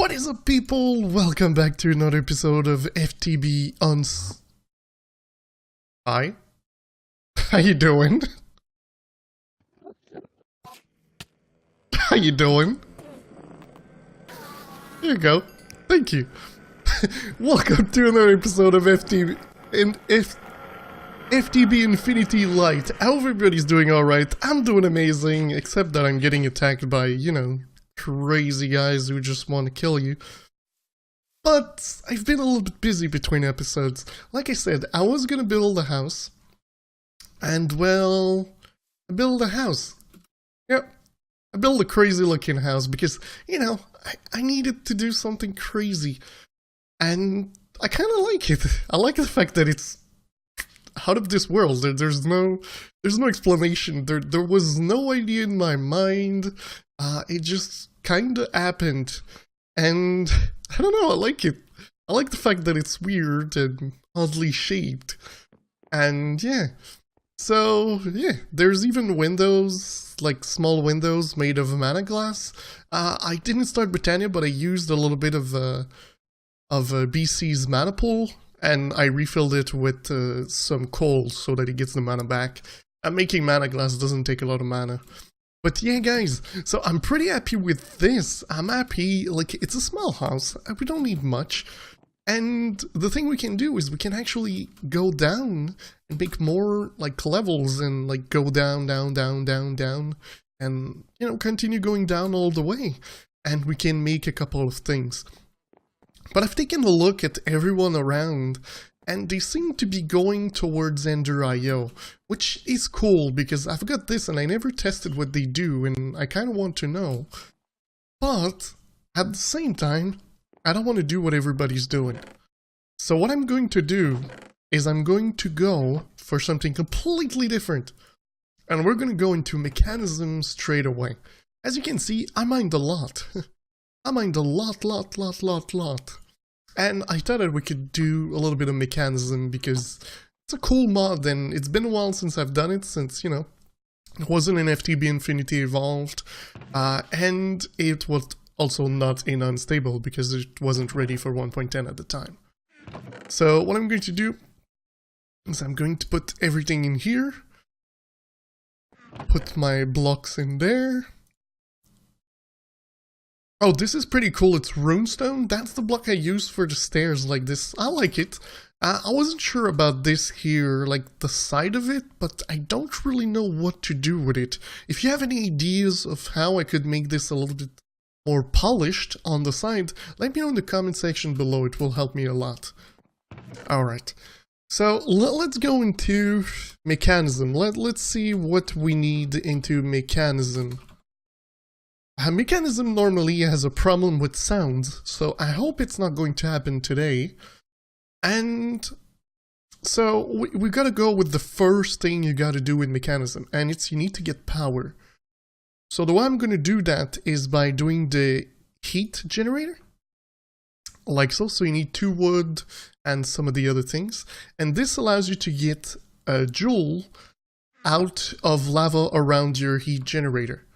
What is up, people? Welcome back to another episode of FTB on... Hi. How you doing? How you doing? Here you go. Thank you. Welcome to another episode of FTB Infinity Lite. I hope everybody's doing alright. I'm doing amazing, except that I'm getting attacked by, you know, crazy guys who just want to kill you. But I've been a little bit busy between episodes. Like I said, I was gonna build a house. And well, I built a house. Yep. I built a crazy looking house because, you know, I needed to do something crazy. And I kind of like it. I like the fact that it's out of this world. There's no explanation. There was no idea in my mind. It just kind of happened. And I don't know, I like it. I like the fact that it's weird and oddly shaped. And yeah. So, yeah, there's even windows, like small windows made of mana glass. I didn't start Britannia, but I used a little bit of BC's mana pool, and I refilled it with some coal so that it gets the mana back. Making mana glass doesn't take a lot of mana. But yeah, guys, so I'm pretty happy with this. I'm happy, like, it's a small house. We don't need much. And the thing we can do is we can actually go down and make more, like, levels and, like, go down, down, down, down, down. And, you know, continue going down all the way. And we can make a couple of things. But I've taken a look at everyone around, and they seem to be going towards Ender.io, which is cool because I've got this and I never tested what they do, and I kind of want to know. But at the same time, I don't want to do what everybody's doing. So what I'm going to do is I'm going to go for something completely different. And we're going to go into Mekanism straight away. As you can see, I mined a lot. I mined a lot. And I thought that we could do a little bit of Mekanism because it's a cool mod, and it's been a while since I've done it, since, you know, it wasn't in FTB Infinity Evolved, and it was also not in Unstable because it wasn't ready for 1.10 at the time. So what I'm going to do is I'm going to put everything in here, put my blocks in there. Oh, this is pretty cool. It's runestone. That's the block I use for the stairs like this. I like it. I wasn't sure about this here, like the side of it, but I don't really know what to do with it. If you have any ideas of how I could make this a little bit more polished on the side, let me know in the comment section below. It will help me a lot. Alright. So let's go into Mekanism. Let's see what we need into Mekanism. Mekanism normally has a problem with sounds, so I hope it's not going to happen today. And so we gotta go with the first thing you gotta do with Mekanism, and it's you need to get power. So the way I'm gonna do that is by doing the heat generator, like so. So you need 2 wood and some of the other things, and this allows you to get a joule out of lava around your heat generator.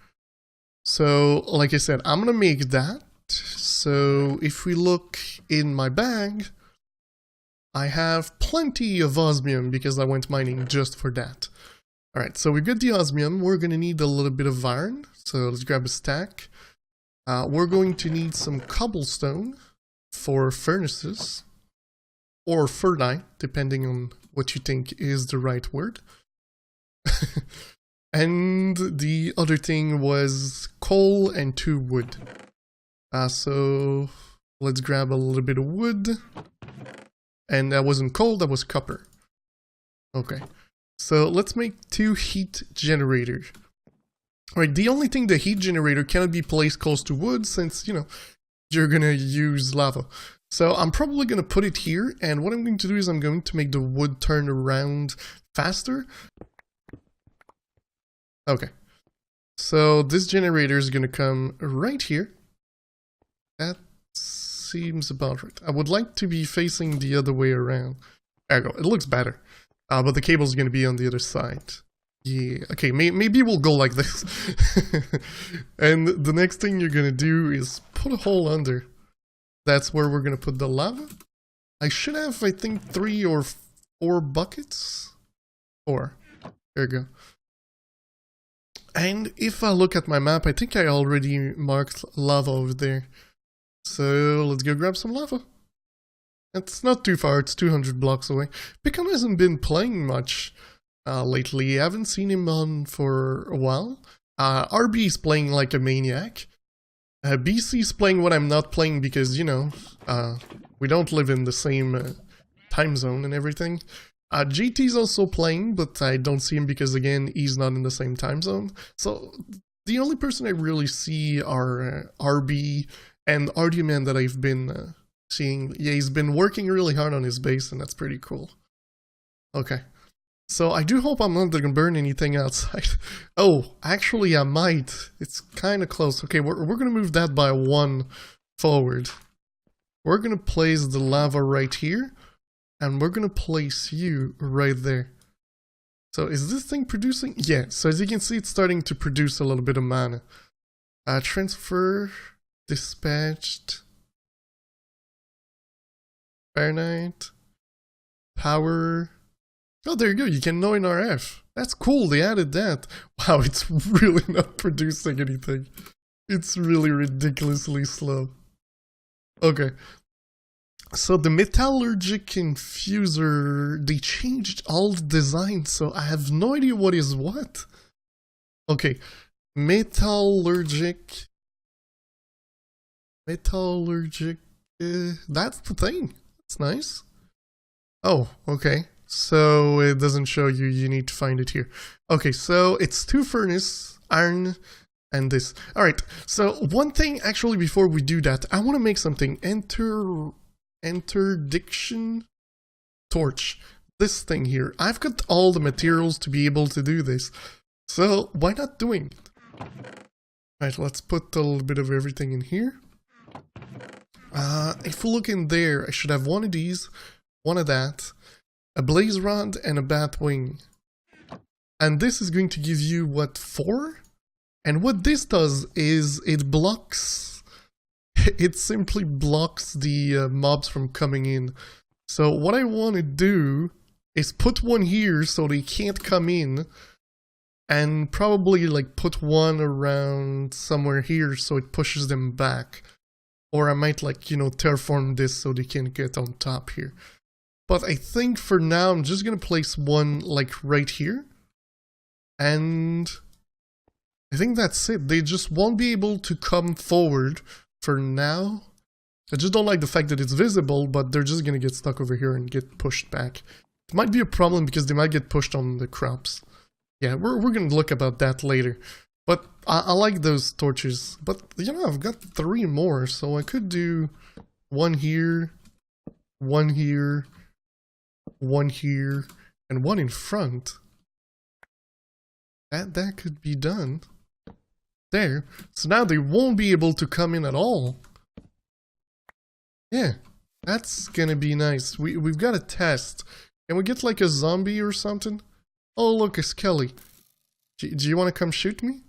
So, like I said, I'm gonna make that. So, if we look in my bag, I have plenty of osmium because I went mining just for that. Alright, so we got the osmium. We're gonna need a little bit of iron. So, let's grab a stack. We're going to need some cobblestone for furnaces. Or ferni, depending on what you think is the right word. And the other thing was coal and 2 wood. So let's grab a little bit of wood. And that wasn't coal, that was copper. Okay. So let's make 2 heat generators. Alright, the only thing the heat generator cannot be placed close to wood since, you know, you're gonna use lava. So I'm probably gonna put it here, and what I'm going to do is I'm going to make the wood turn around faster. Okay, so this generator is going to come right here. That seems about right. I would like to be facing the other way around. There you go, it looks better. But the cable is going to be on the other side. Yeah, okay, maybe we'll go like this. And the next thing you're going to do is put a hole under. That's where we're gonna put the lava. I should have, I think, 3 or 4 buckets. 4. There you go. And if I look at my map, I think I already marked lava over there. So let's go grab some lava. It's not too far, it's 200 blocks away. Pickham hasn't been playing much lately. I haven't seen him on for a while. RB is playing like a maniac. BC is playing when I'm not playing because, you know, we don't live in the same time zone and everything. GT is also playing, but I don't see him because, again, he's not in the same time zone. So the only person I really see are RB and Argument that I've been seeing. Yeah, he's been working really hard on his base, and that's pretty cool. Okay. So I do hope I'm not going to burn anything outside. Oh, actually I might. It's kind of close. Okay, we're going to move that by 1 forward. We're going to place the lava right here. And we're going to place you right there. So is this thing producing? Yeah, so as you can see, it's starting to produce a little bit of mana. Transfer, dispatched, Fahrenheit, power. Oh, there you go, you can know in RF. That's cool, they added that. Wow, it's really not producing anything. It's really ridiculously slow. Okay. So the metallurgic infuser, they changed all the design, so I have no idea what is what. Okay, metallurgic, that's the thing. That's nice. Oh, okay. So it doesn't show you, you need to find it here. Okay, so it's 2 furnace, iron, and this. Alright, so one thing actually before we do that, I want to make something. Interdiction torch. This thing here. I've got all the materials to be able to do this. So why not doing it? Right, let's put a little bit of everything in here. If we look in there, I should have one of these, one of that, a blaze rod, and a bat wing. And this is going to give you, what, 4? And what this does is it blocks... It simply blocks the mobs from coming in. So what I want to do is put one here so they can't come in, and probably like put one around somewhere here so it pushes them back. Or I might, like, you know, terraform this so they can get on top here. But I think for now I'm just gonna place one like right here. And I think that's it. They just won't be able to come forward for now. I just don't like the fact that it's visible, but they're just gonna get stuck over here and get pushed back. It might be a problem because they might get pushed on the crops. Yeah, we're gonna look about that later. But I like those torches. But, you know, I've got 3 more, so I could do one here, one here, one here, and one in front. That could be done. There. So now they won't be able to come in at all. Yeah, that's gonna be nice. We've got a test. Can we get like a zombie or something? Oh, look, a Skelly. Do you want to come shoot me?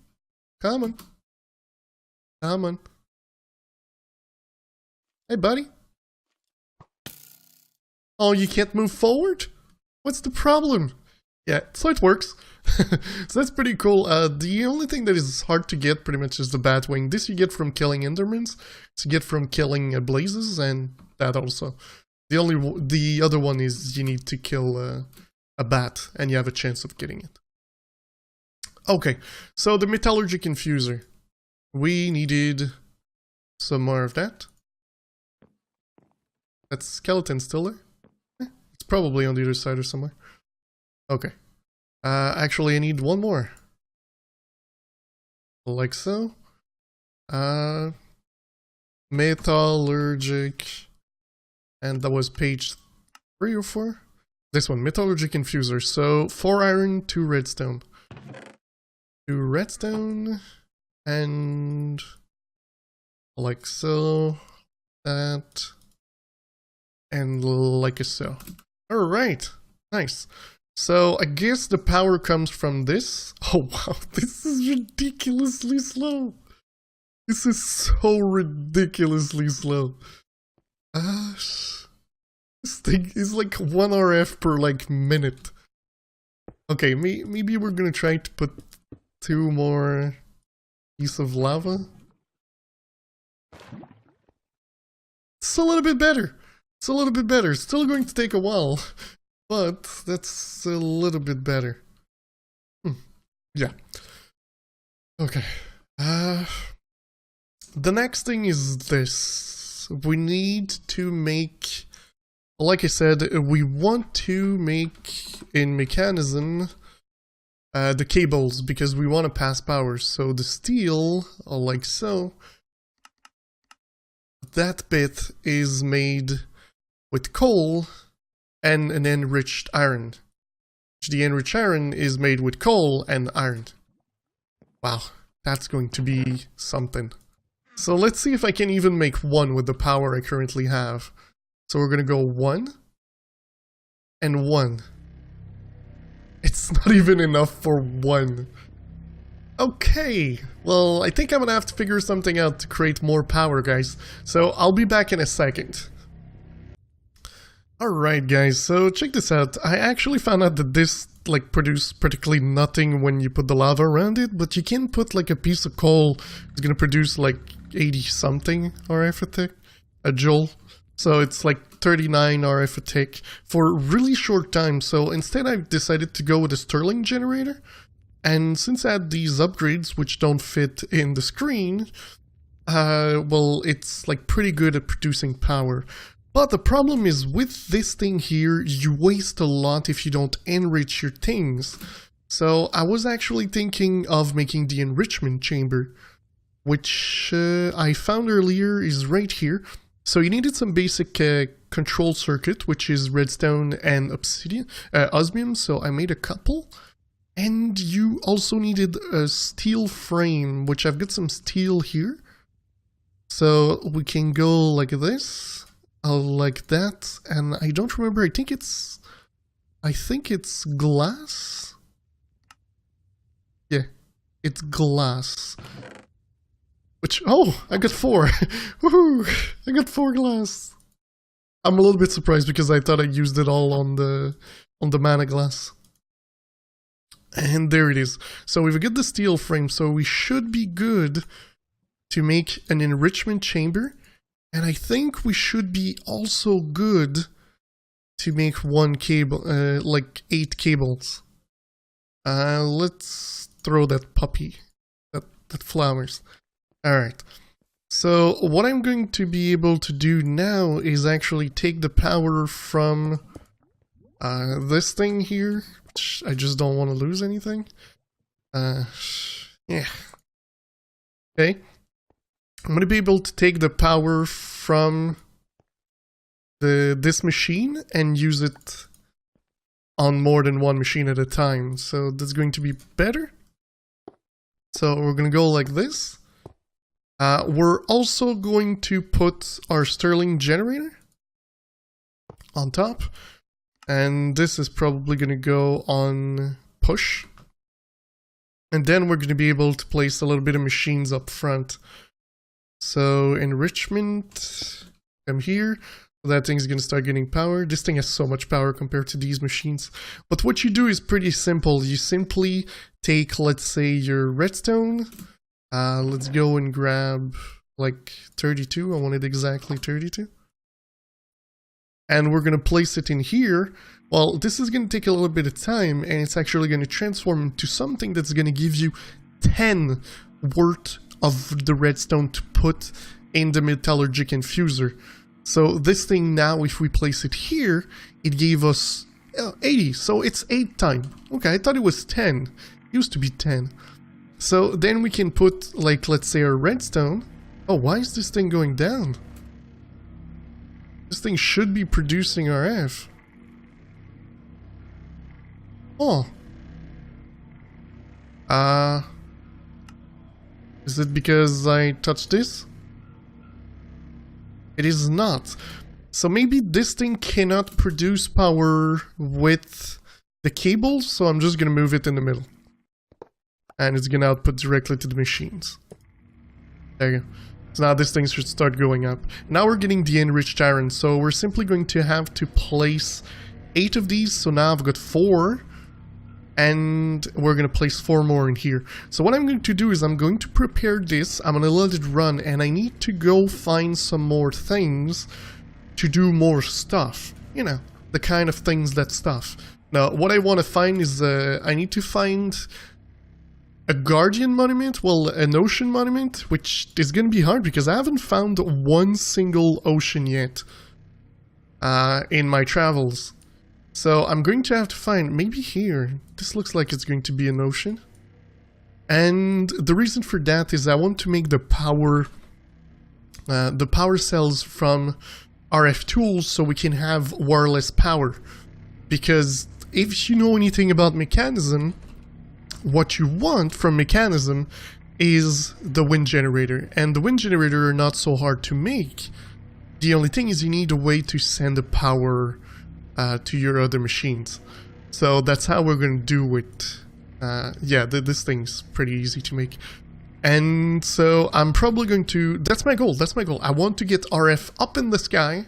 Come on. Come on. Hey, buddy. Oh, you can't move forward? What's the problem? Yeah, so it works. So that's pretty cool. The only thing that is hard to get pretty much is the Batwing. This you get from killing Endermans. This you get from killing Blazes, and that also. The other one is you need to kill a bat, and you have a chance of getting it. Okay, so the Metallurgic Infuser. We needed some more of that. That skeleton still there? It's probably on the other side or somewhere. Okay. Actually, I need one more. Like so. Metallurgic. And that was page 3 or 4? This one, Metallurgic Infuser. So, 4 iron, 2 redstone. 2 redstone. And... like so. That. And like so. Alright. Nice. So, I guess the power comes from this. Oh wow, this is ridiculously slow. This is so ridiculously slow. This thing is like 1 RF per like minute. Okay, maybe we're gonna try to put 2 more pieces of lava. It's a little bit better. It's a little bit better. It's still going to take a while, but that's a little bit better. Yeah. Okay. The next thing is this. We need to make, like I said, we want to make in Mekanism the cables because we want to pass power. So the steel, like so, that bit is made with coal and an enriched iron. The enriched iron is made with coal and iron. Wow, that's going to be something. So let's see if I can even make 1 with the power I currently have. So we're gonna go 1 and 1. It's not even enough for 1. Okay, well, I think I'm gonna have to figure something out to create more power, guys. So I'll be back in a second. Alright guys, so check this out. I actually found out that this like produces practically nothing when you put the lava around it, but you can put like a piece of coal. It's gonna produce like 80 something RF a tick, a joule. So it's like 39 RF a tick for a really short time. So instead I've decided to go with a Stirling generator. And since I had these upgrades which don't fit in the screen, well, it's like pretty good at producing power. But the problem is with this thing here, you waste a lot if you don't enrich your things. So I was actually thinking of making the enrichment chamber, which I found earlier is right here. So you needed some basic control circuit, which is redstone and obsidian, osmium, so I made a couple. And you also needed a steel frame, which I've got some steel here. So we can go like this. Like that, and I don't remember, I think it's glass? Yeah, it's glass. Which, oh, I got 4. Woohoo! I got 4 glass. I'm a little bit surprised because I thought I used it all on the mana glass. And there it is. So we've got the steel frame, so we should be good to make an enrichment chamber. And I think we should be also good to make 1 cable, like 8 cables. Let's throw that puppy, that flowers. Alright, so what I'm going to be able to do now is actually take the power from this thing here. I just don't want to lose anything. Yeah. Okay. I'm going to be able to take the power from this machine and use it on more than 1 machine at a time. So that's going to be better. So we're going to go like this. We're also going to put our Stirling generator on top. And this is probably going to go on push. And then we're going to be able to place a little bit of machines up front. So enrichment, come here. That thing's going to start getting power. This thing has so much power compared to these machines. But what you do is pretty simple. You simply take, let's say, your redstone. Let's go and grab like 32. I wanted exactly 32. And we're going to place it in here. Well, this is going to take a little bit of time, and it's actually going to transform into something that's going to give you 10 worth of the redstone to put in the metallurgic infuser. So this thing now, if we place it here, it gave us 80, so it's 8 times. Okay, I thought it was 10. It used to be 10. So then we can put, like, let's say our redstone. Oh, why is this thing going down? This thing should be producing RF. Oh. Is it because I touched this? It is not. So maybe this thing cannot produce power with the cables, so I'm just gonna move it in the middle. And it's gonna output directly to the machines. There you go. So now this thing should start going up. Now we're getting the enriched iron, so we're simply going to have to place 8 of these. So now I've got 4, and we're going to place 4 more in here. So what I'm going to do is I'm going to prepare this, I'm going to let it run, and I need to go find some more things to do more stuff. You know, the kind of things that stuff. Now, what I want to find is, I need to find a Guardian monument, well, an ocean monument, which is going to be hard because I haven't found one single ocean yet in my travels. So I'm going to have to find, maybe here, this looks like it's going to be an ocean. And the reason for that is I want to make the power cells from RF tools so we can have wireless power. Because if you know anything about Mekanism, what you want from Mekanism is the wind generator. And the wind generator are not so hard to make. The only thing is you need a way to send the power to your other machines. So that's how we're going to do it. Yeah, this thing's pretty easy to make. And so I'm probably going to... That's my goal, that's my goal. I want to get RF up in the sky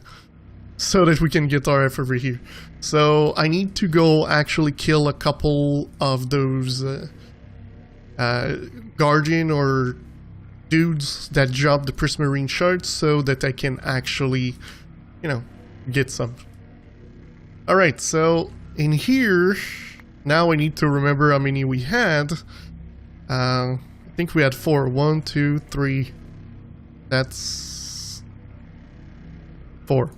so that we can get RF over here. So I need to go actually kill a couple of those Guardian or dudes that drop the prismarine shards so that I can actually, you know, get some. Alright, so in here, now I need to remember how many we had. I think we had 4. 1, 2, 3. That's 4.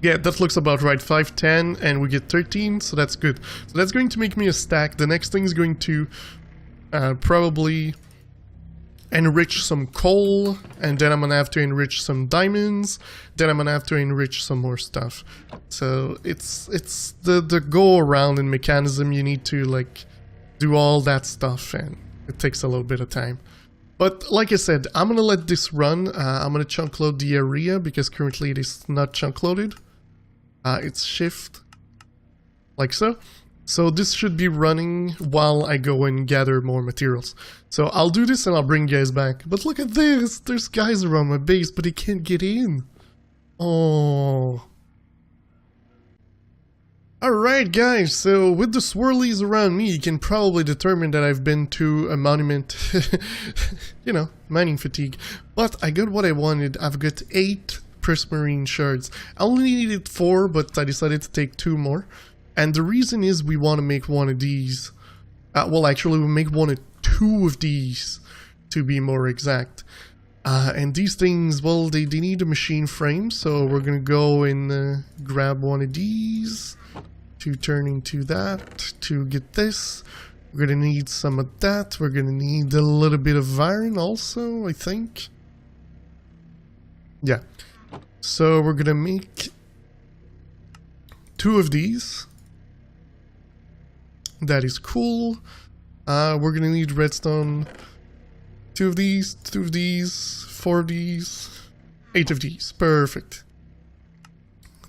Yeah, that looks about right. 5, 10, and we get 13, so that's good. So that's going to make me a stack. The next thing is going to probably enrich some coal, and then I'm gonna have to enrich some diamonds, then I'm gonna have to enrich some more stuff. So it's the go around in Mekanism. You need to like do all that stuff, and it takes a little bit of time. But like I said, I'm gonna let this run. I'm gonna chunk load the area because currently it is not chunk loaded. It's shift like so. So this should be running while I go and gather more materials. So I'll do this and I'll bring you guys back. But look at this! There's guys around my base, but they can't get in. Oh. Alright guys, so with the swirlies around me, you can probably determine that I've been to a monument. You know, mining fatigue. But I got what I wanted. I've got 8 prismarine shards. I only needed 4, but I decided to take 2 more. And the reason is we want to make one of these. Well, actually, we'll make 1 or 2 of these, to be more exact. And these things, well, they need a machine frame, so we're going to go and grab one of these to turn into that, to get this. We're going to need some of that. We're going to need a little bit of iron also, I think. Yeah. So we're going to make 2 of these. That is cool. We're gonna need redstone. 2 of these, 2 of these, 4 of these, 8 of these. Perfect.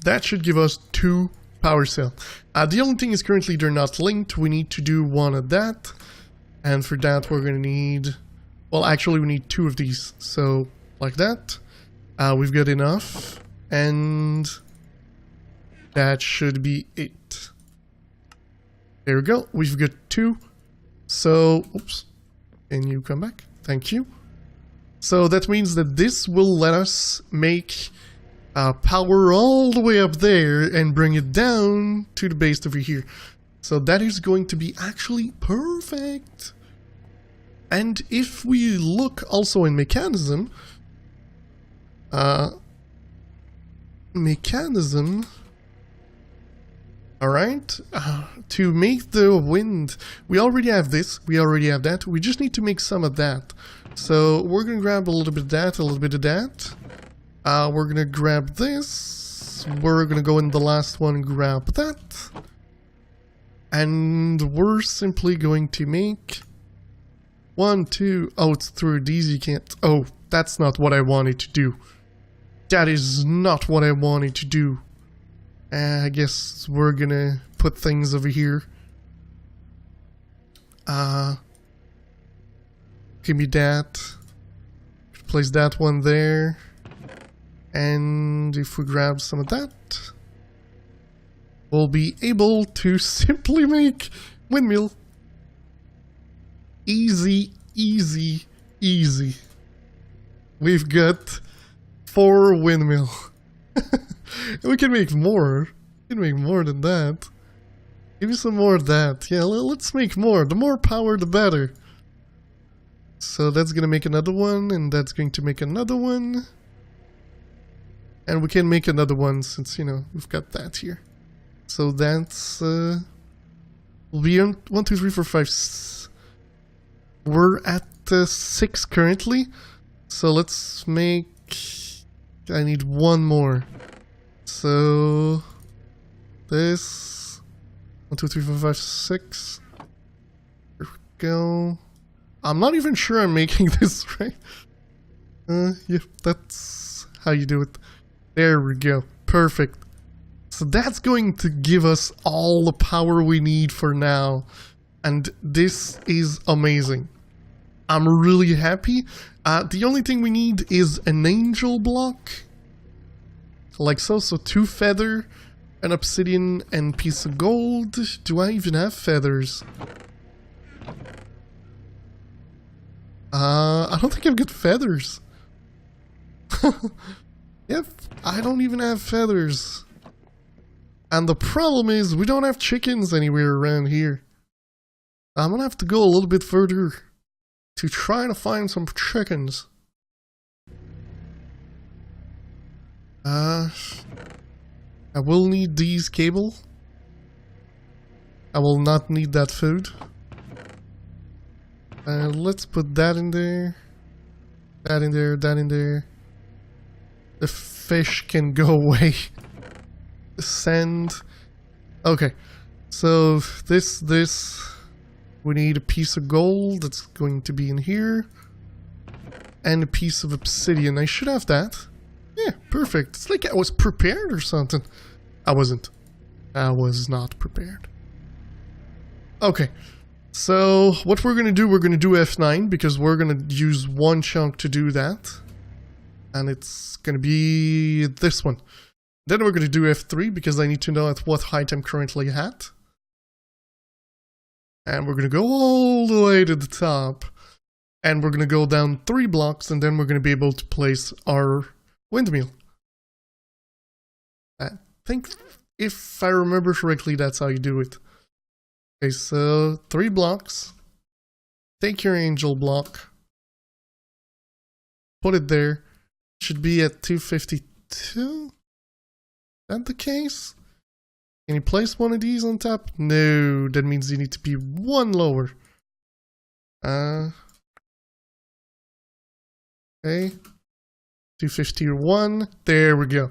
That should give us 2 power cells. The only thing is currently they're not linked. We need to do 1 of that. And for that we're gonna need... Well, actually we need 2 of these. So, like that. We've got enough. And... that should be it. There we go, we've got 2. So, oops, can you come back? Thank you. So that means that this will let us make power all the way up there and bring it down to the base over here. So that is going to be actually perfect. And if we look also in Mekanism, alright, to make the wind, we already have this, we already have that, we just need to make some of that. So we're gonna grab a little bit of that, a little bit of that. We're gonna grab this, we're gonna go in the last one, grab that. And we're simply going to make 1, 2, oh, it's through these, you can't, oh, that's not what I wanted to do. That is not what I wanted to do. I guess we're gonna put things over here. Give me that. place that one there. And if we grab some of that, we'll be able to simply make windmill. Easy, easy, easy. We've got 4 windmill. We can make more. We can make more than that. Give me some more of that. Yeah, let's make more. The more power, the better. So that's gonna make another one, and that's going to make another one. And we can make another one since, you know, we've got that here. So that's, will be on 1, 2, 3, 4, 5. We're at 6 currently. So let's make, I need one more. So this, 1, 2, 3, 4, 5, 6. There we go. I'm not even sure I'm making this right. Yeah, that's how you do it. There we go. Perfect. So that's going to give us all the power we need for now. And this is amazing. I'm really happy. The only thing we need is an angel block. Like so. So 2 feather, an obsidian, and piece of gold. Do I even have feathers? I don't think I've got feathers. Yep, I don't even have feathers. And the problem is, we don't have chickens anywhere around here. I'm gonna have to go a little bit further to try to find some chickens. I will need these cable. I will not need that food. Let's put that in there. That in there, that in there. The fish can go away. Send. Okay. So this. We need a piece of gold that's going to be in here. And a piece of obsidian. I should have that. Yeah, perfect. It's like I was prepared or something. I wasn't. I was not prepared. Okay. So what we're going to do F9 because we're going to use one chunk to do that. And it's going to be this one. Then we're going to do F3 because I need to know at what height I'm currently at. And we're going to go all the way to the top. And we're going to go down 3 blocks and then we're going to be able to place our windmill. I think if I remember correctly, that's how you do it. Okay, so 3 blocks. Take your angel block. Put it there. Should be at 252. Is that the case? Can you place one of these on top? No, that means you need to be 1 lower. Okay. 251. There we go.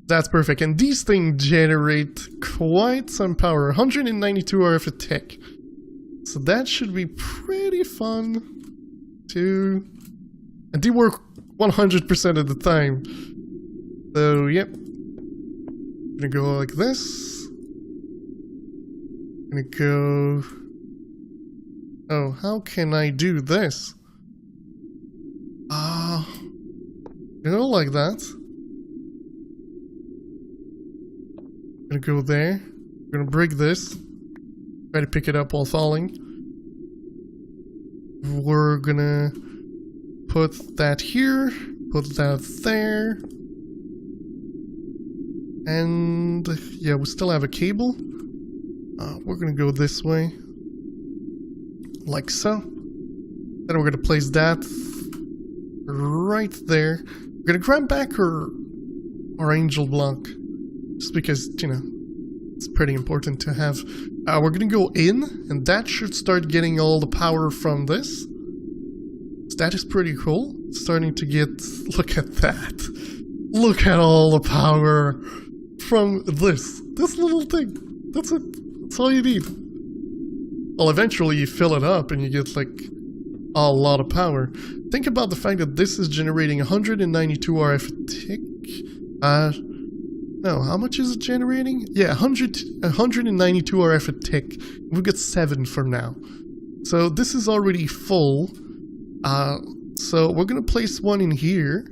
That's perfect. And these things generate quite some power. 192 RF a tick. So that should be pretty fun to... And they work 100% of the time. So, yep. I'm gonna go like this. I'm gonna go... Oh, how can I do this? Go like that. I'm gonna go there. I'm gonna break this. Try to pick it up while falling. We're gonna put that here. Put that there. And yeah, we still have a cable. We're gonna go this way. Like so. Then we're gonna place that right there. We're gonna grab back our angel block. Just because, you know, it's pretty important to have. We're gonna go in, and that should start getting all the power from this. So that is pretty cool. It's starting to get... Look at that. Look at all the power from this little thing. That's it. That's all you need. Well, eventually you fill it up and you get like a lot of power. Think about the fact that this is generating 192 RF a tick. No, how much is it generating? Yeah, 192 RF a tick. We've got 7 for now. So this is already full. So we're gonna place one in here.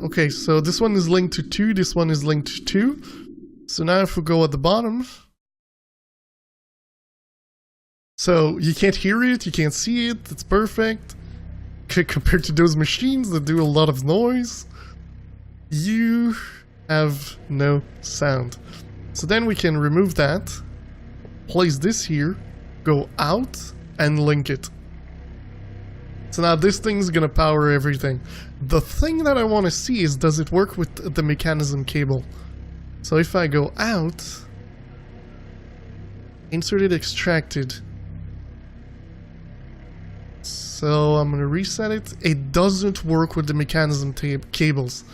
Okay, so this one is linked to 2, this one is linked to 2. So now if we go at the bottom, so you can't hear it, you can't see it, it's perfect. Compared to those machines that do a lot of noise, you have no sound. So then we can remove that, place this here, go out, and link it. So now this thing's gonna power everything. The thing that I want to see is, does it work with the Mekanism cable? So if I go out, inserted, extracted. So I'm gonna reset it. It doesn't work with the Mekanism cables.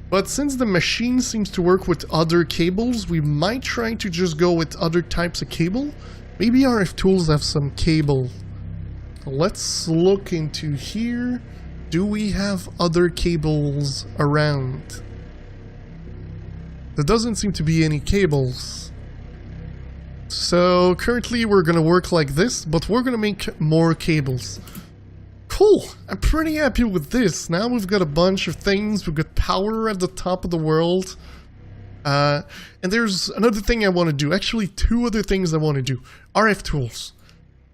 But since the machine seems to work with other cables, we might try to just go with other types of cable. Maybe RF Tools have some cable. Let's look into here. Do we have other cables around? There doesn't seem to be any cables. So currently we're gonna work like this, but we're gonna make more cables. Cool, I'm pretty happy with this. Now we've got a bunch of things. We've got power at the top of the world. And there's another thing I want to do. Actually, 2 other things I want to do. RF Tools.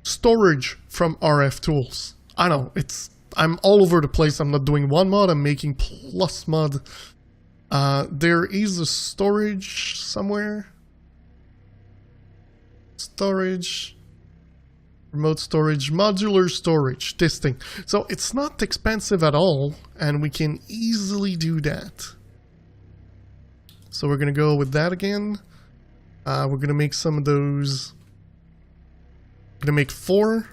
Storage from RF Tools. I know, I'm all over the place. I'm not doing one mod, I'm making plus mod. There is a storage somewhere. Storage. Remote storage. Modular storage. This thing. So it's not expensive at all, and we can easily do that. So we're going to go with that again. We're going to make some of those. I'm going to make 4.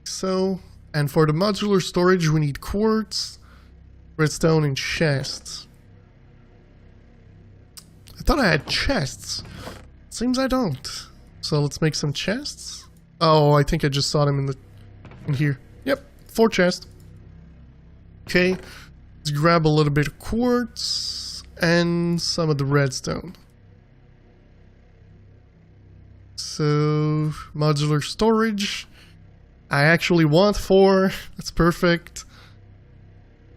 So, and for the modular storage we need quartz, redstone, and chests. I thought I had chests. Seems I don't. So let's make some chests. Oh, I think I just saw them in here. Yep, 4 chests. Okay, let's grab a little bit of quartz and some of the redstone. So, modular storage. I actually want 4. That's perfect.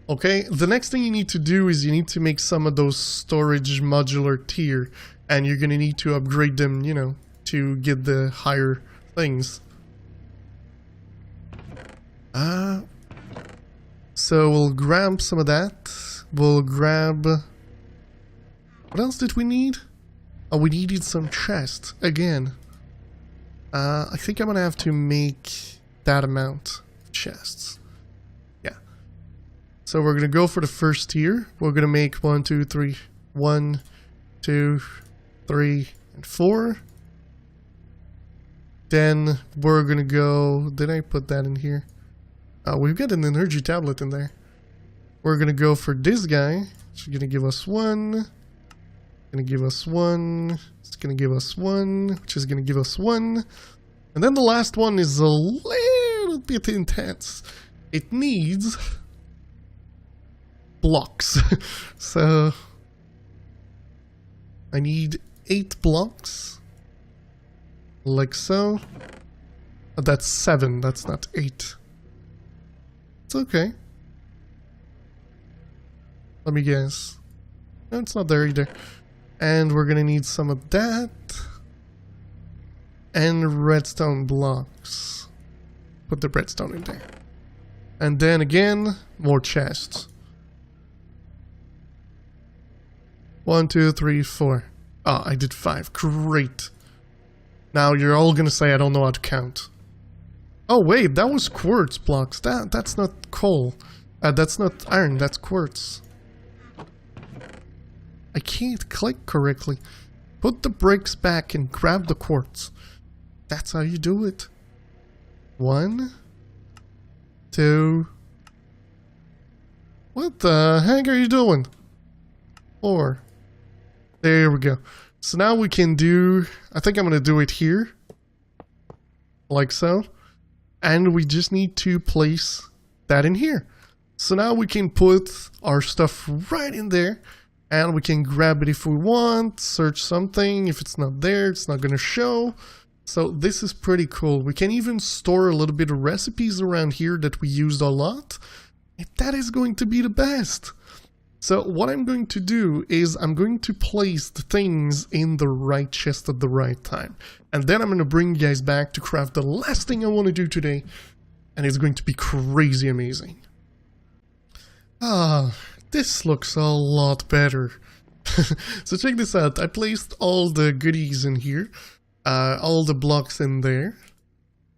Okay, the next thing you need to do is you need to make some of those storage modular tier. And you're going to need to upgrade them, you know, to get the higher things. So we'll grab some of that. We'll grab... What else did we need? Oh, we needed some chests again. I think I'm gonna have to make that amount of chests. Yeah. So we're gonna go for the first tier. We're gonna make 1, 2, 3. 1, 2, 3, and 4. Then we're gonna go... Did I put that in here? Oh, we've got an energy tablet in there. We're gonna go for this guy. It's gonna give us 1. Gonna give us 1. It's gonna give us 1, which is gonna give us 1. And then the last one is a little bit intense. It needs blocks. So I need 8 blocks. Like so. Oh, that's 7, that's not 8. It's okay. Let me guess. No, it's not there either. And we're gonna need some of that. And redstone blocks. Put the redstone in there. And then again, more chests. 1, 2, 3, 4. Oh, I did 5. Great. Now you're all gonna say I don't know how to count. Oh wait, that was quartz blocks. That's not coal. That's not iron, that's quartz. I can't click correctly. Put the bricks back and grab the quartz. That's how you do it. 1, 2. What the heck are you doing? 4. There we go. So now we can do... I think I'm going to do it here. Like so. And we just need to place that in here. So now we can put our stuff right in there. And we can grab it if we want, search something. If it's not there, it's not gonna show. So this is pretty cool. We can even store a little bit of recipes around here that we used a lot. And that is going to be the best. So what I'm going to do is I'm going to place the things in the right chest at the right time. And then I'm going to bring you guys back to craft the last thing I want to do today. And it's going to be crazy amazing. Ah, this looks a lot better. So check this out. I placed all the goodies in here. All the blocks in there.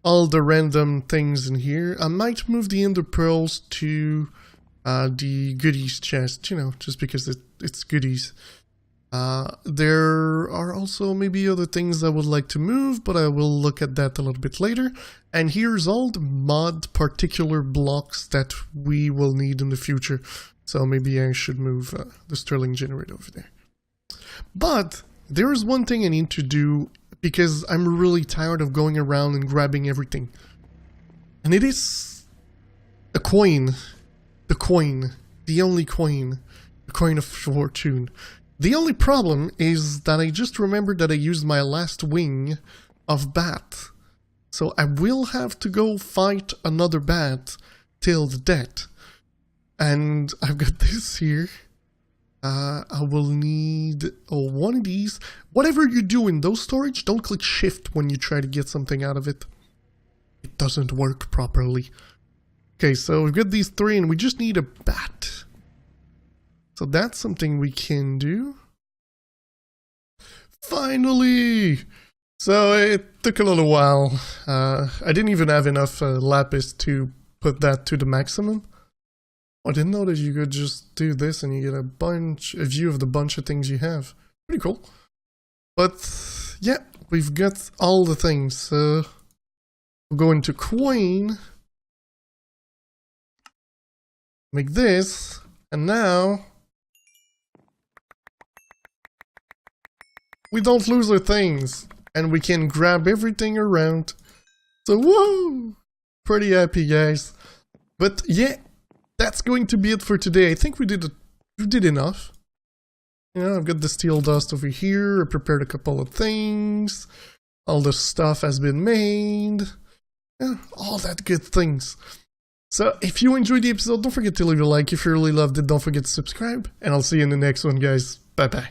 All the random things in here. I might move the ender pearls to the goodies chest, you know, just because it's goodies. There are also maybe other things I would like to move, but I will look at that a little bit later. And here's all the mod particular blocks that we will need in the future. So maybe I should move the Sterling generator over there. But there is one thing I need to do because I'm really tired of going around and grabbing everything. And it is a coin. The coin. The only coin. The coin of fortune. The only problem is that I just remembered that I used my last wing of bat. So I will have to go fight another bat till the death. And I've got this here. I will need one of these. Whatever you do in those storage, don't click shift when you try to get something out of it. It doesn't work properly. Okay, so we've got these three and we just need a bat. So that's something we can do. Finally! So it took a little while. I didn't even have enough lapis to put that to the maximum. I didn't know that you could just do this and you get a view of the bunch of things you have. Pretty cool. But yeah, we've got all the things. We'll go into coin. Make this. And now we don't lose our things. And we can grab everything around. So whoa! Pretty happy, guys. But yeah. That's going to be it for today. I think we did enough. You know, I've got the steel dust over here. I prepared a couple of things. All the stuff has been made. Yeah, all that good things. So if you enjoyed the episode, don't forget to leave a like. If you really loved it, don't forget to subscribe. And I'll see you in the next one, guys. Bye-bye.